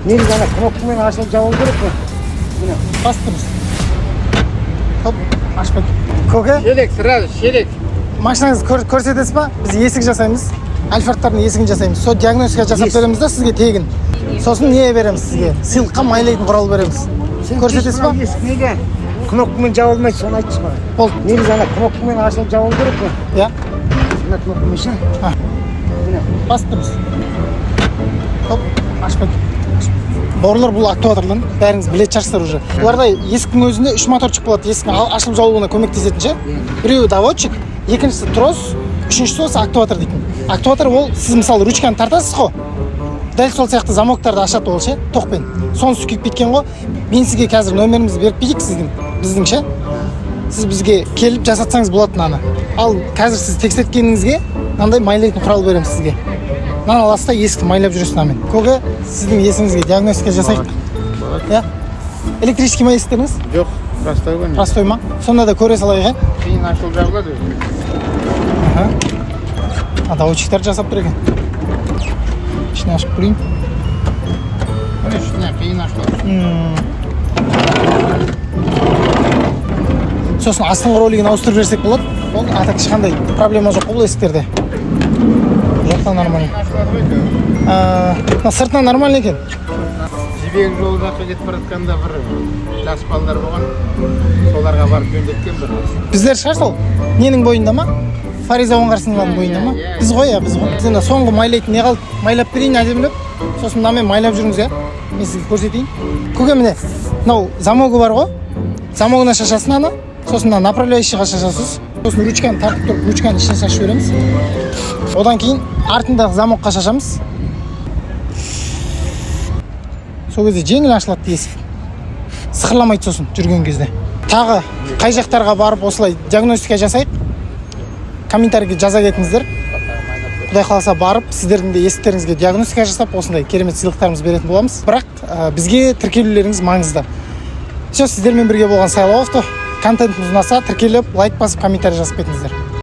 Негізі ана кнопкамен ашылып жабылу керек қой. Міне Бастыңыз. Хоп, ашпай. Көке, шелек, сразу шелек. машинаңызды көрсетесіз ба? Біз есік жасаймыз. Альфардтардың есігін жасаймыз. Сол диагностика жасап береміз да сізге тегін. Сосын не береміз сізге? Сыйлыққа майлайтын құрал береміз. Көрсетесіз ба? Есік неге кнопкамен жабылмайды, соны айтшы маған. Болды. Негізі ана кнопкамен ашылып жабылу керек қой. Иә. Мына кнопкамен ше. Міне Бастыңыз. Хоп, ашпай. Бауырлар бұл актуаторлан, бәріңіз білетін шығарсыздар уже. Бұларда есіктің өзінде 3 моторчик болады, есіктің ашылып жабылуына көмектесетін ше. Біреуі доводчик, екіншісі трос, үшіншісі осы актуатор дейтін. Актуатор ол сіз мысалы ручканы тартасыз ғой. Дәл сол сияқты замоктарды ашады ол ше, тоқпен. Соны сүкіп кеткен ғой. Мен сізге қазір номерімізді беріп кетейік біздің ше. Сіз бізге келіп жасатсаңыз болады мынаны. Ал қазір сіз тексерткеніңізге мынандай майлайтын құрал беремін сізге. Мынаны аласыз да есікті майлап жүресіз мынамен. Көке, сіздің есігіңізге диагностика жасайық. Иә? Электрический ма есіктеріңіз? жоқ, простой ғой. Простой ма? Сонда да көре салайық, иә? Кейін ашылып жабылады. Доводчиктер жасап тұр екен. Ішіне ашып көрейін. Ішіне кейін ашылады. Сосын астыңғы ролигін ауыстырып берсек болады. Ол атак ешқандай проблема жоқ бұл есіктерде. Жоқтан нормально. Сыртынан нормально екен. Жібек жол жаққа кетіп бара жатқанда бір жас балалар болған. Соларға барып жөндеткен бір. Біздер шығар сол? Ненің бойында ма? Фариза оңғарсынованың бойында ма? Біз ғой, біз ғой. Біз енді соңғы майлайтын не қалды? Майлап берейін әдемілеп. Сосын мынамен майлап жүріңіз, иә? Мен сізге көрсетейін. Көке, міне, мынау замогы бар ғой. Замогына шашасын ана. Сосын мына направляющийға шашасыз. Сосын ручканы тартып тұрып, ручканы ішіне шашып береміз. Одан кейін артындағы замокқа шашамыз. Сол кезде жеңіл ашылады есік. Сықырламайды сосын жүрген кезде. Тағы қай жақтарға барып осылай диагностика жасайық. Комментарийге жаза кетіңіздер. Құдай қаласа барып, сіздердің де есіктеріңізге диагностика жасап, осындай керемет сыйлықтарымыз беретін боламыз. Бірақ бізге тіркелулеріңіз маңызды. Сіздермен бірге болған Сайлау авто. Контентіміз ұнаса, тіркеліп, лайк басып, комментарий жазып кетіңіздер.